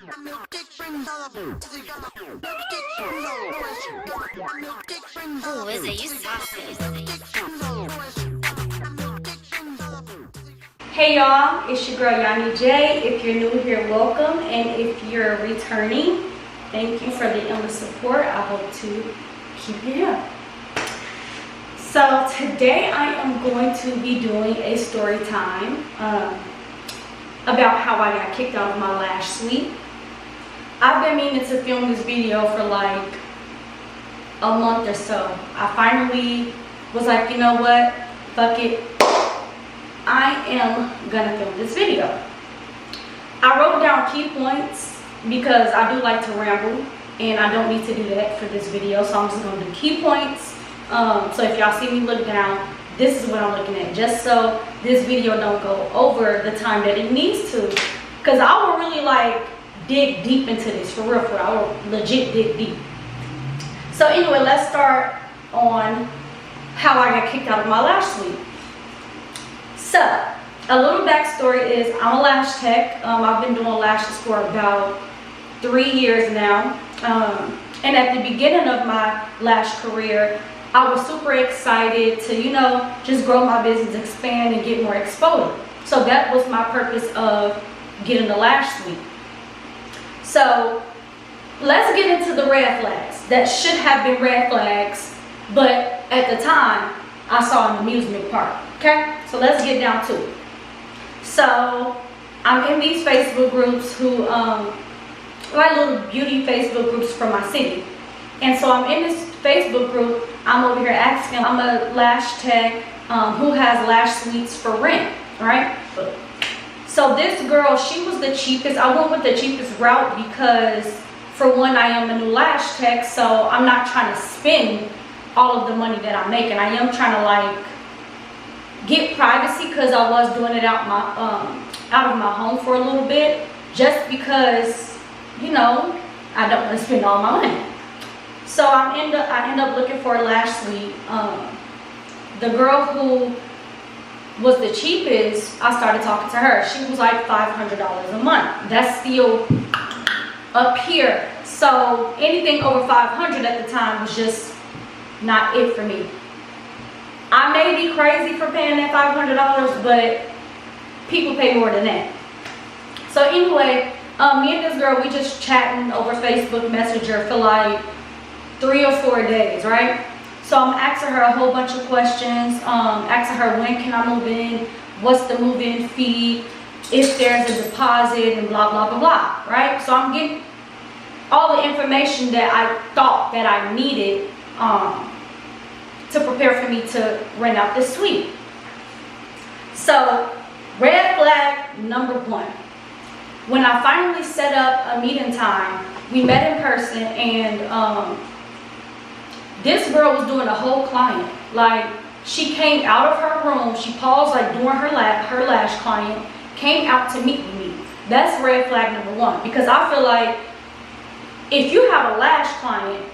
Ooh, is it? You saucy. Hey y'all, it's your girl Yanni J. If you're new here, welcome, and if you're returning, thank you for the endless support. I hope to keep it up. So today I am going to be doing a story time about how I got kicked out of my lash suite. I've been meaning to film this video for like a month or so. I finally was like, you know what, fuck it, I am gonna film this video. I wrote down key points because I do like to ramble and I don't need to do that for this video, so I'm just gonna do key points. So if y'all see me look down, this is what I'm looking at, just so this video don't go over the time that it needs to, because I will really like dig deep into this, for real, I will legit dig deep. So anyway, let's start on how I got kicked out of my lash suite. So a little backstory is I'm a lash tech. I've been doing lashes for about 3 years now, and at the beginning of my lash career, I was super excited to, you know, just grow my business, expand, and get more exposure. So that was my purpose of getting the lash suite. So let's get into the red flags that should have been red flags, but at the time I saw an amusement park. Okay, so let's get down to it. So I'm in these Facebook groups who like little beauty Facebook groups from my city, and so I'm in this Facebook group. I'm over here asking, I'm a lash tech who has lash suites for rent, right? So this girl, she was the cheapest. I went with the cheapest route because, for one, I am a new lash tech, so I'm not trying to spend all of the money that I'm making. I am trying to like get privacy because I was doing it out of my home for a little bit, just because, you know, I don't want to spend all my money. So I end up looking for a lash suite. The girl who was the cheapest, I started talking to her. She was like $500 a month. That's still up here. So anything over $500 at the time was just not it for me. I may be crazy for paying that $500, but people pay more than that. So anyway, me and this girl, we just chatting over Facebook Messenger for like 3 or 4 days, right? So I'm asking her a whole bunch of questions, asking her when can I move in, what's the move-in fee, if there's a deposit, and blah, blah, blah, blah, right? So I'm getting all the information that I thought that I needed to prepare for me to rent out this suite. So red flag number 1. When I finally set up a meeting time, we met in person, and this girl was doing a whole client. Like, she came out of her room, she paused like doing her lash client, came out to meet with me. That's red flag number 1, because I feel like if you have a lash client,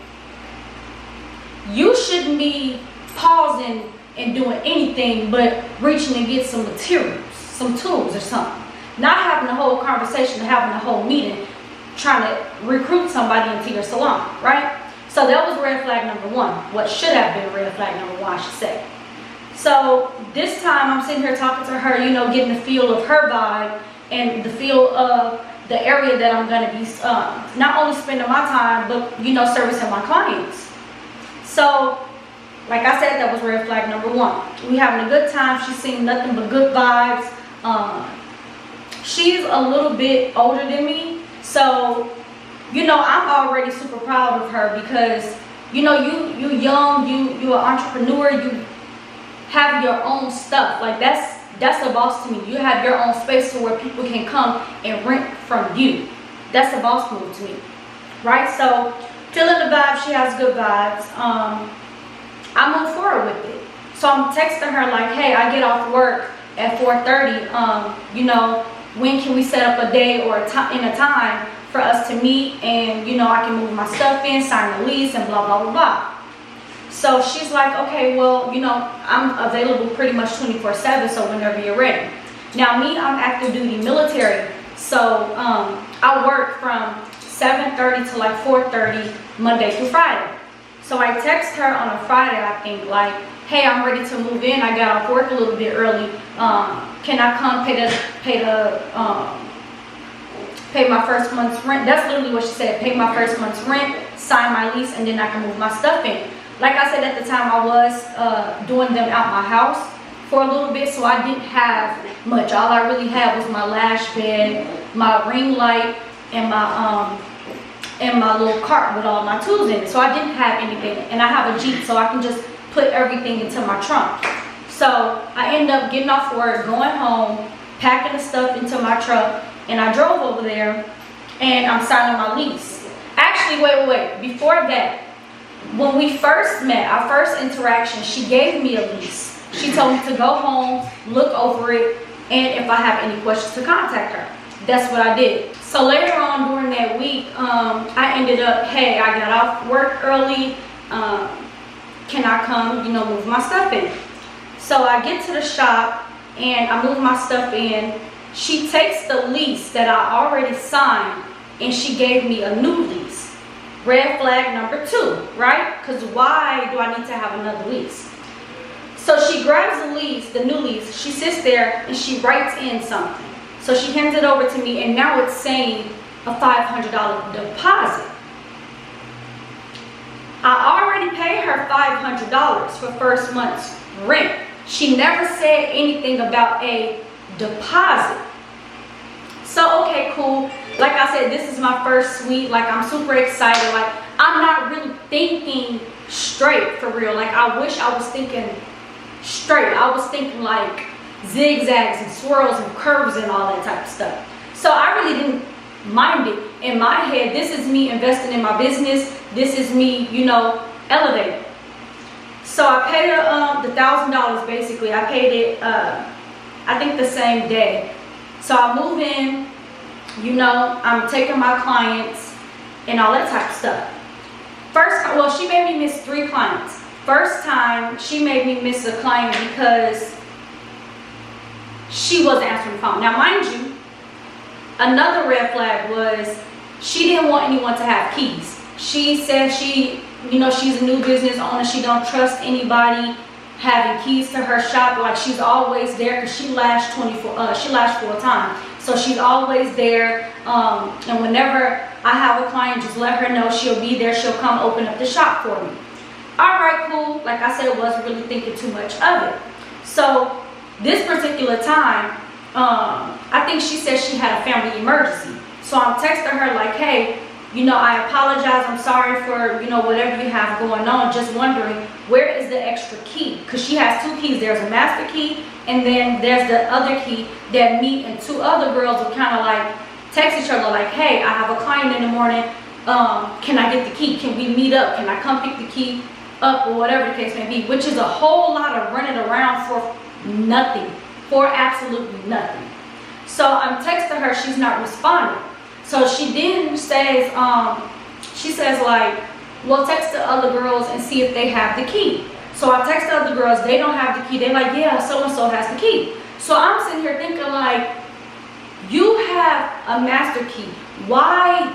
you shouldn't be pausing and doing anything but reaching to get some materials, some tools or something. Not having a whole conversation, having a whole meeting, trying to recruit somebody into your salon, right? So that was red flag number 1. What should have been red flag number 1, I should say. So this time I'm sitting here talking to her, you know, getting the feel of her vibe and the feel of the area that I'm going to be not only spending my time, but, you know, servicing my clients. So like I said, that was red flag number 1. We having a good time. She's seeing nothing but good vibes. She's a little bit older than me, so, you know, I'm already super proud of her because, you know, you young, you an entrepreneur, you have your own stuff. Like, that's a boss to me. You have your own space to where people can come and rent from you. That's a boss move to me, right? So feeling the vibe, she has good vibes. I move forward with it. So I'm texting her like, hey, I get off work at 4:30. You know, when can we set up a day or a time for us to meet, and, you know, I can move my stuff in, sign the lease, and blah, blah, blah, blah. So she's like, okay, well, you know, I'm available pretty much 24/7, so whenever you're ready. Now, me, I'm active duty military, so I work from like 4:30 Monday through Friday. So I text her on a Friday, I think, like, hey, I'm ready to move in. I got off work a little bit early. Can I come pay my first month's rent? That's literally what she said. Pay my first month's rent, sign my lease, and then I can move my stuff in. Like I said, at the time, I was doing them out my house for a little bit, so I didn't have much. All I really had was my Lash bed, my ring light, and my little cart with all my tools in it. So I didn't have anything, and I have a Jeep, so I can just put everything into my trunk. So I ended up getting off work, going home, packing the stuff into my truck, and I drove over there, and I'm signing my lease. Actually, wait. Before that, when we first met, our first interaction, she gave me a lease. She told me to go home, look over it, and if I have any questions, to contact her. That's what I did. So later on during that week, I ended up, hey, I got off work early. Can I come, move my stuff in? So I get to the shop and I move my stuff in. She takes the lease that I already signed and she gave me a new lease. Red flag number 2, right? Because why do I need to have another lease? So she grabs the lease, the new lease, she sits there and she writes in something. So she hands it over to me and now it's saying a $500 deposit. I already paid her $500 for first month's rent. She never said anything about a deposit. So, okay, cool. Like I said, this is my first suite. Like, I'm super excited. Like, I'm not really thinking straight, for real. Like, I wish I was thinking straight. I was thinking like zigzags and swirls and curves and all that type of stuff. So I really didn't mind it. In my head, this is me investing in my business. This is me, elevating. So I paid the $1,000 basically. I paid it, I think the same day. So I move in, I'm taking my clients and all that type of stuff. She made me miss 3 clients. First time, she made me miss a client because she wasn't answering the phone. Now, mind you, another red flag was she didn't want anyone to have keys. She said she's a new business owner. She don't trust anybody having keys to her shop. Like, she's always there because she lashed full time. So she's always there. And whenever I have a client, just let her know. She'll be there. She'll come open up the shop for me. All right, cool. Like I said, wasn't really thinking too much of it. So this particular time, I think she said she had a family emergency. So I'm texting her like, hey, I apologize. I'm sorry for, whatever you have going on. Just wondering, where is the extra key? Because she has 2 keys. There's a master key, and then there's the other key that me and 2 other girls will kind of like text each other like, hey, I have a client in the morning. Can I get the key? Can we meet up? Can I come pick the key up, or whatever the case may be? Which is a whole lot of running around for nothing, for absolutely nothing. So I'm texting her. She's not responding. So she then says, she says like, well, text the other girls and see if they have the key. So I text the other girls, they don't have the key. They're like, yeah, so-and-so has the key. So I'm sitting here thinking like, you have a master key. Why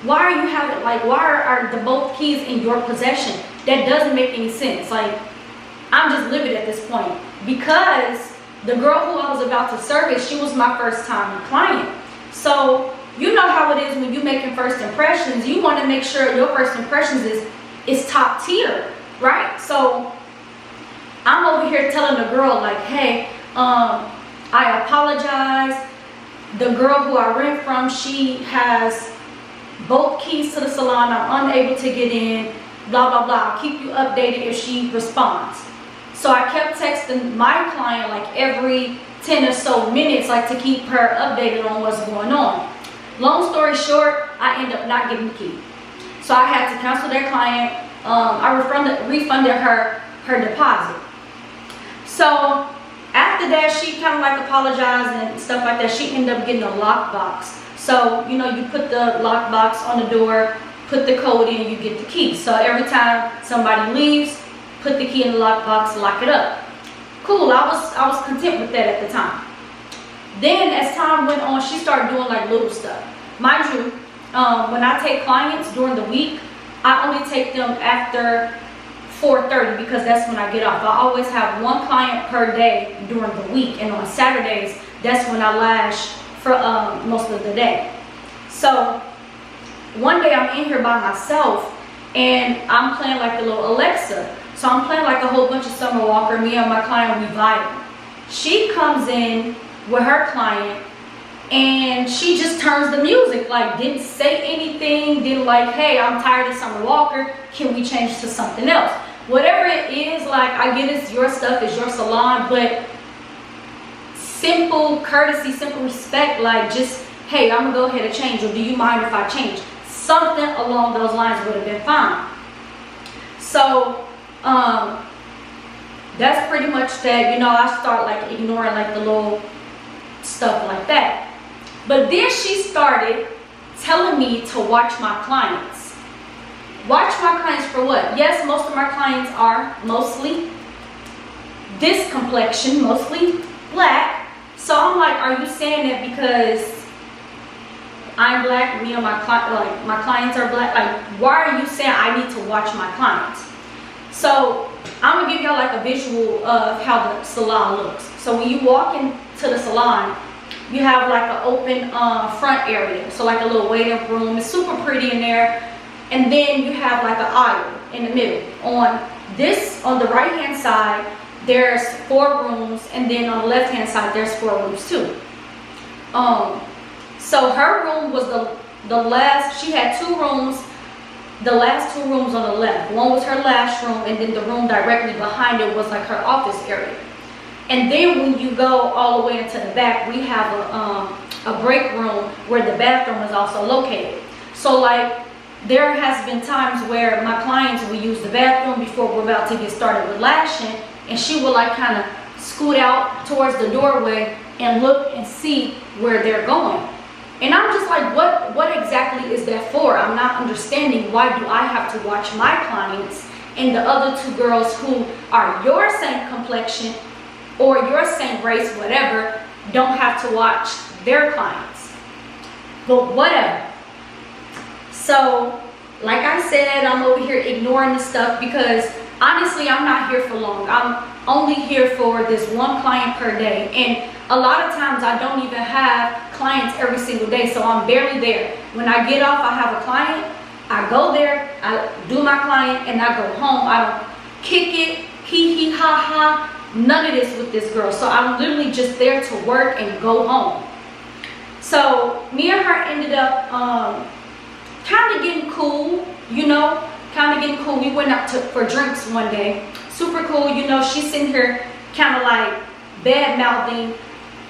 are you having, like, why are the both keys in your possession? That doesn't make any sense. Like, I'm just livid at this point. Because the girl who I was about to service, she was my first time client. So you know how it is when you're making first impressions. You want to make sure your first impressions is top tier, right? So I'm over here telling the girl like, hey, I apologize. The girl who I rent from, she has both keys to the salon. I'm unable to get in, blah, blah, blah. I'll keep you updated if she responds. So I kept texting my client like every 10 or so minutes, like to keep her updated on what's going on. Long story short, I end up not getting the key. So I had to cancel their client. I refunded her deposit. So after that, she kind of like apologized and stuff like that. She ended up getting a lockbox. So, you put the lockbox on the door, put the code in, you get the key. So every time somebody leaves, put the key in the lockbox, lock it up. Cool, I was content with that at the time. Then as time went on, she started doing like little stuff. Mind you, When I take clients during the week, I only take them after 4:30 because that's when I get off. I always have one client per day during the week, and on Saturdays, that's when I lash for most of the day. So one day I'm in here by myself, and I'm playing like a little Alexa. So I'm playing like a whole bunch of Summer Walker. Me and my client, we vibing. She comes in with her client, and she just turns the music, like didn't say anything, didn't like, hey, I'm tired of Summer Walker, can we change to something else? Whatever it is, like, I get it's your stuff, it's your salon, but simple courtesy, simple respect, like just, hey, I'm gonna go ahead and change, or do you mind if I change? Something along those lines would have been fine. So that's pretty much that. You know, I start like ignoring like the little stuff like that. But then she started telling me to watch my clients. Watch my clients for what? Yes, most of my clients are mostly this complexion, mostly black. So I'm like, are you saying that because I'm black, me and my clients are black? Like, why are you saying I need to watch my clients? So I'm gonna give y'all like a visual of how the salon looks. So when you walk into the salon, you have like an open front area, so like a little waiting room. It's super pretty in there. And then you have like an aisle in the middle. On the right hand side, there's 4 rooms, and then on the left hand side, there's 4 rooms too. So her room was the last. She had 2 rooms. The last 2 rooms on the left. One was her lash room, and then the room directly behind it was like her office area. And then when you go all the way into the back, we have a break room where the bathroom is also located. So like, there has been times where my clients will use the bathroom before we're about to get started with lashing, and she will like kind of scoot out towards the doorway and look and see where they're going. And I'm just like, what exactly is that for? I'm not understanding. Why do I have to watch my clients and the other 2 girls who are your same complexion or your same race, whatever, don't have to watch their clients? But whatever. So, like I said, I'm over here ignoring the stuff because honestly, I'm not here for long. I'm only here for this one client per day. And a lot of times I don't even have clients every single day, so I'm barely there. When I get off, I have a client, I go there, I do my client, and I go home. I don't kick it, hee ha ha, none of this with this girl. So I'm literally just there to work and go home. So me and her ended up kind of getting cool, you know, kind of getting cool. We went out for drinks one day, super cool. You know, she's sitting here kind of like bad mouthing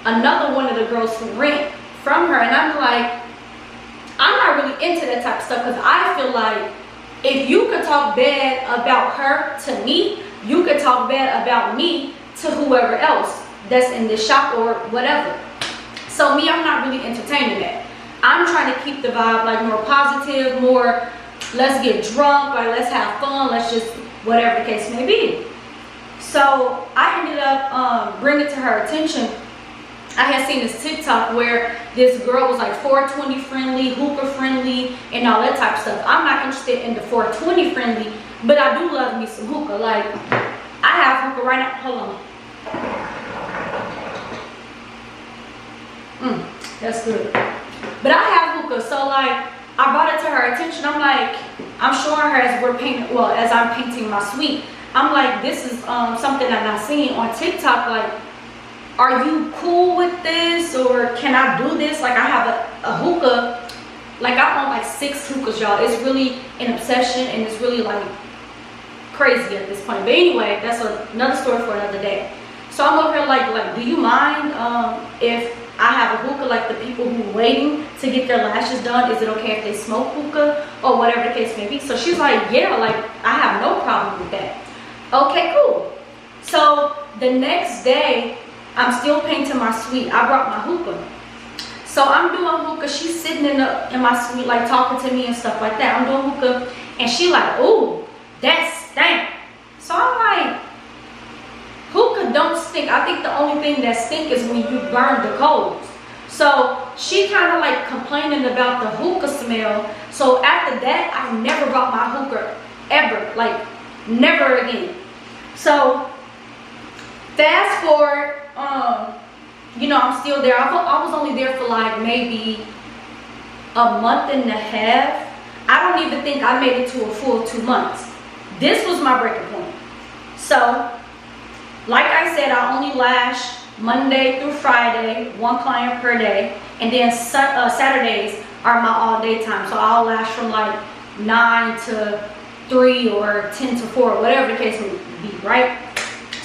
another one of the girls who rent from her, and I'm like, I'm not really into that type of stuff, because I feel like if you could talk bad about her to me, you could talk bad about me to whoever else that's in this shop or whatever. So me, I'm not really entertaining that. I'm trying to keep the vibe like more positive, more let's get drunk, like let's have fun, let's just whatever the case may be. So I ended up bringing to her attention, I had seen this TikTok where this girl was like 420 friendly, hookah friendly, and all that type of stuff. I'm not interested in the 420 friendly, but I do love me some hookah. Like, I have hookah right now. Hold on. That's good. But I have hookah, so like, I brought it to her attention. I'm like, I'm showing her as we're painting, well, as I'm painting my suite. I'm like, this is something that I've seen on TikTok. Like, are you cool with this, or can I do this? Like, I have a hookah, like I own like 6 hookahs, y'all. It's really an obsession, and it's really like crazy at this point. But anyway, that's another story for another day. So I'm over here like, do you mind if I have a hookah, like the people who are waiting to get their lashes done, is it okay if they smoke hookah or whatever the case may be? So she's like, yeah, like I have no problem with that. Okay, cool. So the next day, I'm still painting my suite. I brought my hookah. So I'm doing hookah. She's sitting in my suite, like talking to me and stuff like that. I'm doing hookah, and she like, ooh, that stank. So I'm like, hookah don't stink. I think the only thing that stink is when you burn the coals. So she kind of like complaining about the hookah smell. So after that, I never brought my hookah ever, like never again. So fast forward, you know, I'm still there. I was only there for like maybe a month and a half. I don't even think I made it to a full 2 months. This was my breaking point. So, like I said, I only lash Monday through Friday, 1 client per day, and then Saturdays are my all-day time. So I'll lash from like 9 to 3 or 10 to 4, whatever the case may be, right?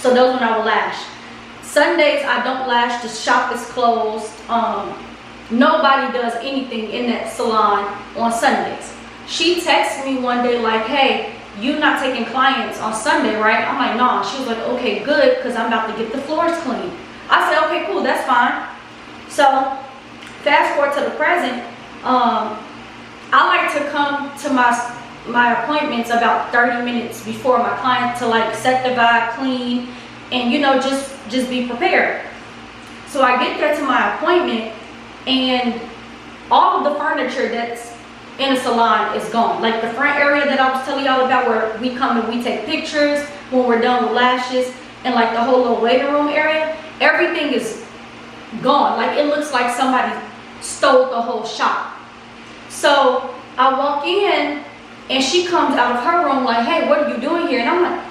So those when I will lash. Sundays I don't lash, the shop is closed. Nobody does anything in that salon on Sundays. She texted me one day like, hey, you not taking clients on Sunday, right? I'm like, nah. She was like, okay, good, because I'm about to get the floors clean. I said, okay, cool, that's fine. So fast forward to the present, I like to come to my appointments about 30 minutes before my client to like set the vibe, clean, and you know, just be prepared. So I get there to my appointment, and all of the furniture that's in a salon is gone. Like the front area that I was telling y'all about, where we come and we take pictures when we're done with lashes, and like the whole little waiting room area, everything is gone. Like it looks like somebody stole the whole shop. So I walk in, and she comes out of her room like, hey, what are you doing here? And I'm like,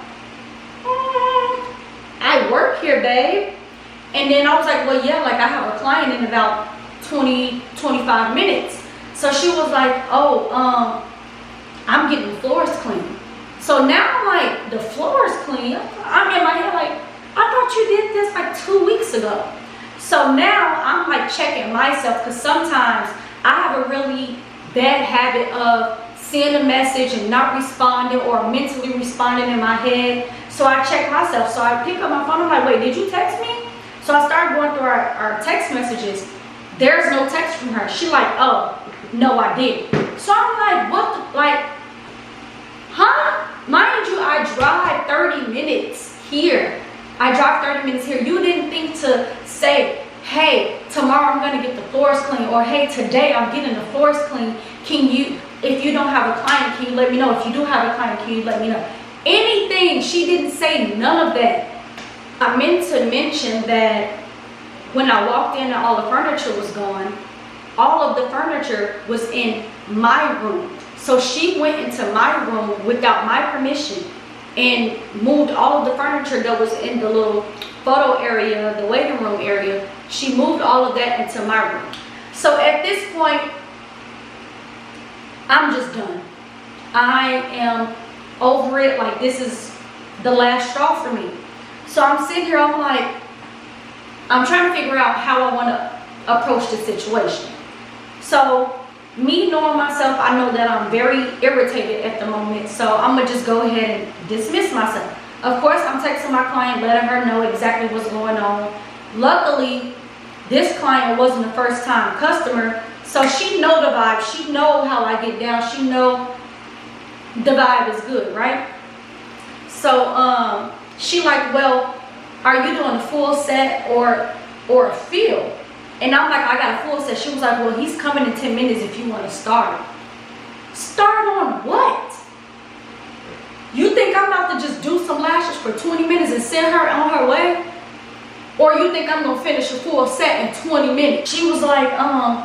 I work here, babe. And then I was like, well, yeah, like I have a client in about 20-25 minutes. So she was like, oh, I'm getting the floors clean. So now I'm like, the floors clean? I'm in my head like, I thought you did this like 2 weeks ago. So now I'm like checking myself, because sometimes I have a really bad habit of seeing a message and not responding, or mentally responding in my head. So I check myself. So I pick up my phone, I'm like, wait, did you text me? So I started going through our text messages. There's no text from her. She like, oh, no, I didn't. So I'm like, what the, like, huh? Mind you, I drive 30 minutes here. I drive 30 minutes here. You didn't think to say, hey, tomorrow I'm going to get the floors clean, or hey, today I'm getting the floors clean. Can you, if you don't have a client, can you let me know? If you do have a client, can you let me know? Anything. She didn't say none of that. I meant to mention that when I walked in and all the furniture was gone, all of the furniture was in my room. So she went into my room without my permission and moved all of the furniture that was in the little photo area, the waiting room area. She moved all of that into my room. So at this point, I'm just done. I am over it. Like, this is the last straw for me. So I'm sitting here, I'm like, I'm trying to figure out how I want to approach this situation. So me knowing myself, I know that I'm very irritated at the moment. So I'm going to just go ahead and dismiss myself. Of course, I'm texting my client, letting her know exactly what's going on. Luckily, this client wasn't a first time customer. So she know the vibe. She know how I get down. She know the vibe is good, right? So she like, well, are you doing a full set or a fill? And I'm like, I got a full set. She was like, well, he's coming in 10 minutes if you want to start. Start on what? You think I'm about to just do some lashes for 20 minutes and send her on her way? Or you think I'm going to finish a full set in 20 minutes? She was like,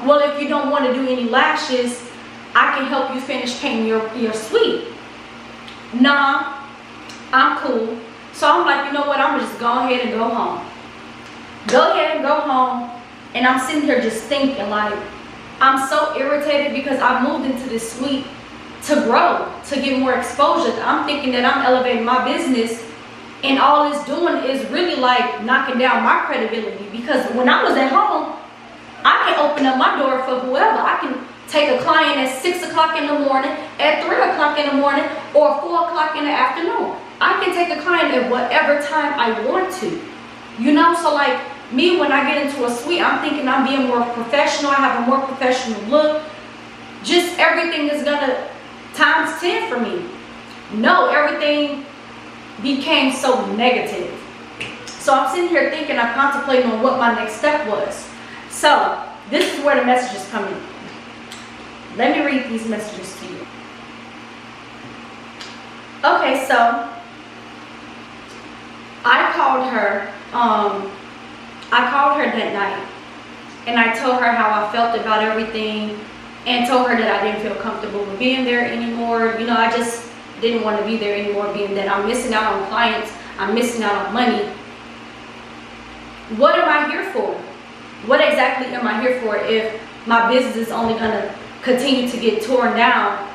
well, if you don't want to do any lashes, I can help you finish painting your suite. Nah, I'm cool. So I'm like, you know what? I'm going to just go ahead and go home. Go ahead and go home. And I'm sitting here just thinking, like, I'm so irritated because I moved into this suite to grow, to get more exposure. I'm thinking that I'm elevating my business, and all it's doing is really like knocking down my credibility. Because when I was at home, I can open up my door for whoever. I can take a client at 6 o'clock in the morning, at 3 o'clock in the morning, or 4 o'clock in the afternoon. I can take a client at whatever time I want to. You know, so like me, when I get into a suite, I'm thinking I'm being more professional. I have a more professional look. Just everything is gonna times 10 for me. No, everything became so negative. So I'm sitting here thinking, I'm contemplating on what my next step was. So this is where the messages come in. Let me read these messages to you. Okay, so I called her that night, and I told her how I felt about everything, and told her that I didn't feel comfortable with being there anymore. You know, I just didn't want to be there anymore, being that I'm missing out on clients, I'm missing out on money. What am I here for? What exactly am I here for if my business is only going to continue to get torn down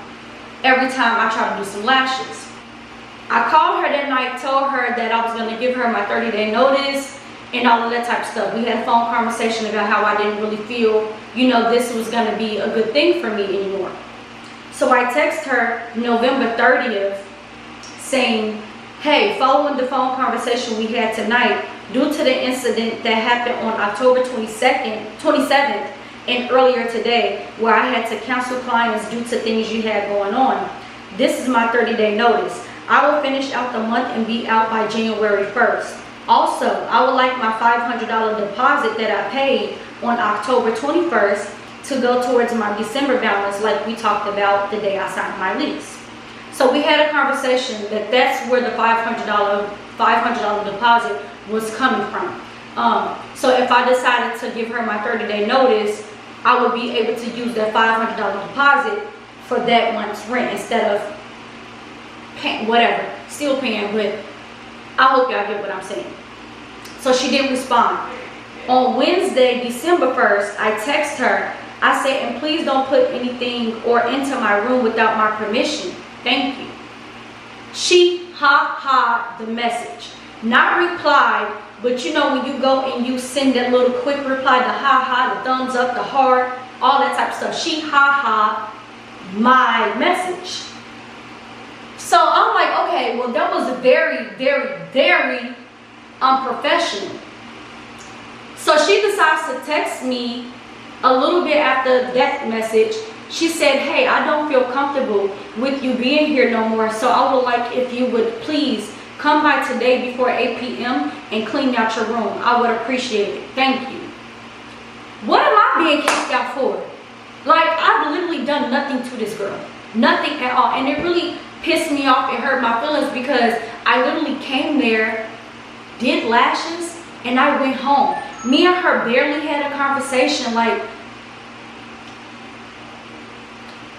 every time I try to do some lashes? I called her that night, told her that I was going to give her my 30-day notice and all of that type of stuff. We had a phone conversation about how I didn't really feel, you know, this was going to be a good thing for me anymore. So I text her November 30th saying, hey, following the phone conversation we had tonight, due to the incident that happened on October 27th and earlier today, where I had to cancel clients due to things you had going on, this is my 30-day notice. I will finish out the month and be out by January 1st. Also, I would like my $500 deposit that I paid on October 21st to go towards my December balance, like we talked about the day I signed my lease. So we had a conversation that that's where the $500 deposit was coming from. So if I decided to give her my 30-day notice, I would be able to use that $500 deposit for that month's rent instead of paying, whatever, still paying, but I hope y'all get what I'm saying. So she didn't respond. On Wednesday, December 1st, I text her. I said, and please don't put anything or into my room without my permission. Thank you. She ha the message. Not replied, but you know when you go and you send that little quick reply, the ha, the thumbs up, the heart, all that type of stuff. She ha my message. So I'm like, okay, well that was very, very, very unprofessional. So she decides to text me a little bit after that message. She said, hey, I don't feel comfortable with you being here no more, so I would like if you would please come by today before 8 p.m. and clean out your room. I would appreciate it. Thank you. What am I being kicked out for? Like, I've literally done nothing to this girl. Nothing at all. And it really pissed me off. It hurt my feelings because I literally came there, did lashes, and I went home. Me and her barely had a conversation. Like,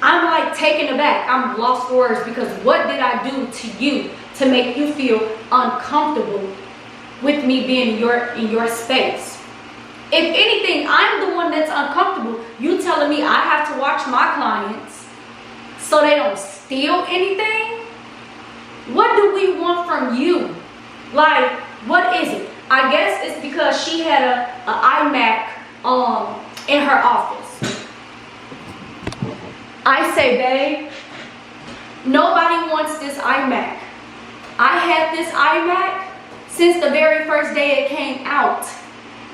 I'm like taken aback. I'm lost for words because what did I do to you to make you feel uncomfortable with me being in your space? If anything, I'm the one that's uncomfortable. You telling me I have to watch my clients so they don't steal anything? What do we want from you? Like, what is it? I guess it's because she had an iMac in her office. I say, babe, nobody wants this iMac. I had this iMac since the very first day it came out.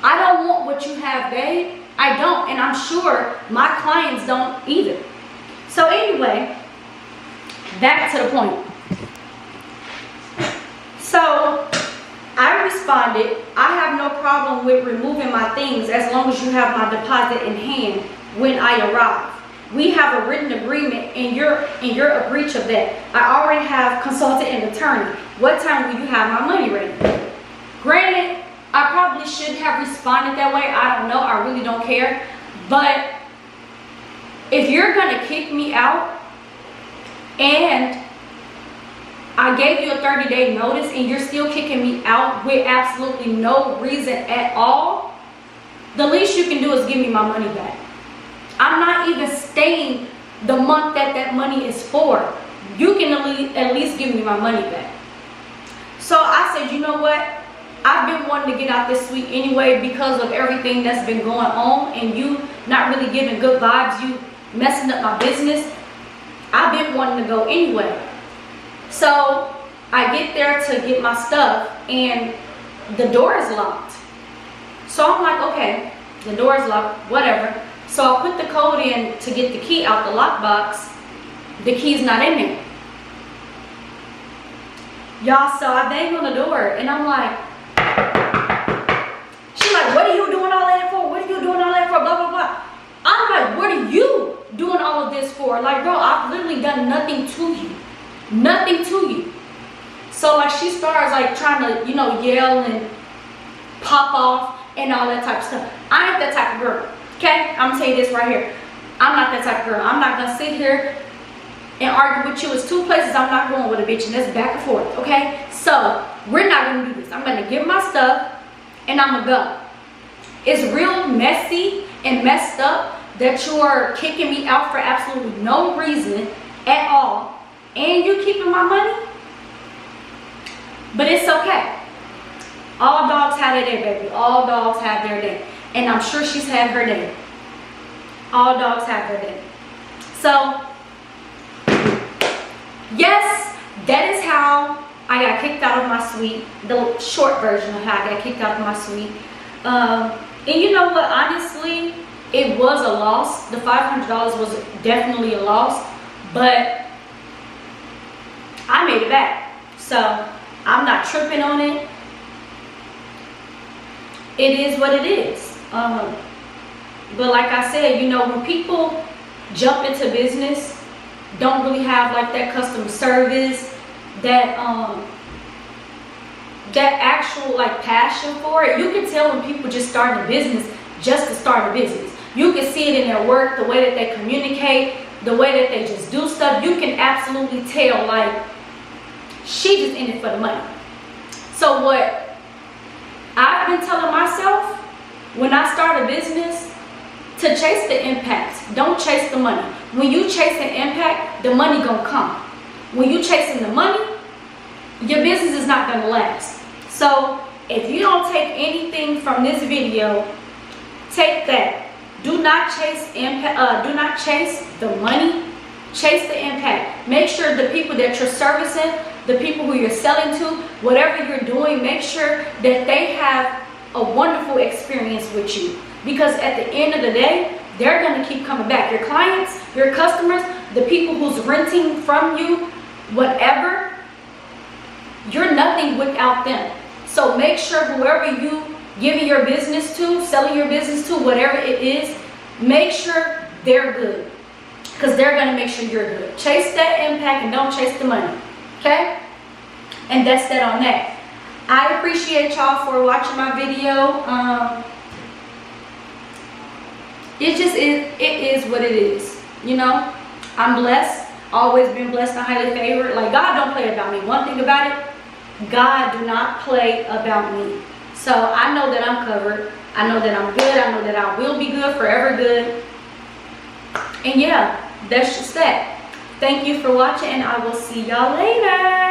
I don't want what you have, babe. I don't, and I'm sure my clients don't either. So anyway, back to the point. So I responded, I have no problem with removing my things as long as you have my deposit in hand when I arrive. We have a written agreement and you're a breach of that. I already have consulted an attorney. What time will you have my money ready? Granted, I probably should have responded that way. I don't know. I really don't care. But if you're going to kick me out and I gave you a 30-day notice and you're still kicking me out with absolutely no reason at all, the least you can do is give me my money back. I'm not even staying the month that money is for. You can at least give me my money back. So I said, you know what? I've been wanting to get out this week anyway because of everything that's been going on and you not really giving good vibes, you messing up my business. I've been wanting to go anyway. So I get there to get my stuff and the door is locked. So I'm like, okay, the door is locked, whatever. So I put the code in to get the key out the lockbox. The key's not in there. Y'all, so I bang on the door and I'm like, she's like, what are you doing all that for? What are you doing all that for? Blah, blah, blah. I'm like, what are you doing all of this for? Like, bro, I've literally done nothing to you. Nothing to you. So like she starts like trying to, you know, yell and pop off and all that type of stuff. I ain't that type of girl. Okay? I'm gonna tell you this right here. I'm not that type of girl. I'm not gonna sit here and argue with you. It's two places I'm not going with a bitch, and that's back and forth. Okay? So we're not gonna do this. I'm gonna give my stuff and I'm gonna go. It's real messy and messed up that you're kicking me out for absolutely no reason at all, and you keeping my money. But it's okay. All dogs have their day, baby. All dogs have their day. And I'm sure she's had her day. All dogs have their day. So, yes, that is how I got kicked out of my suite. The short version of how I got kicked out of my suite. And you know what? Honestly, it was a loss. The $500 was definitely a loss. But I made it back. So, I'm not tripping on it. It is what it is. But like I said, you know, when people jump into business, don't really have like that customer service, that actual like passion for it. You can tell when people just start a business just to start a business. You can see it in their work, the way that they communicate, the way that they just do stuff. You can absolutely tell, like, she just in it for the money. So what I've been telling myself when I start a business, to chase the impact. Don't chase the money. When you chase the impact, the money gonna come. When you chasing the money, your business is not gonna last. So if you don't take anything from this video, take that. Do not chase impact. Do not chase the money. Chase the impact. Make sure the people that you're servicing, the people who you're selling to, whatever you're doing, make sure that they have a wonderful experience with you. Because at the end of the day, they're going to keep coming back. Your clients, your customers, the people who's renting from you, whatever, you're nothing without them. So make sure whoever you giving your business to, selling your business to, whatever it is, make sure they're good. Because they're going to make sure you're good. Chase that impact and don't chase the money. Okay? And that's that on that. I appreciate y'all for watching my video. It is what it is. You know, I'm blessed. Always been blessed and highly favored. Like, God don't play about me. One thing about it, God do not play about me. So I know that I'm covered. I know that I'm good. I know that I will be good, forever good. And yeah, that's just that. Thank you for watching, and I will see y'all later.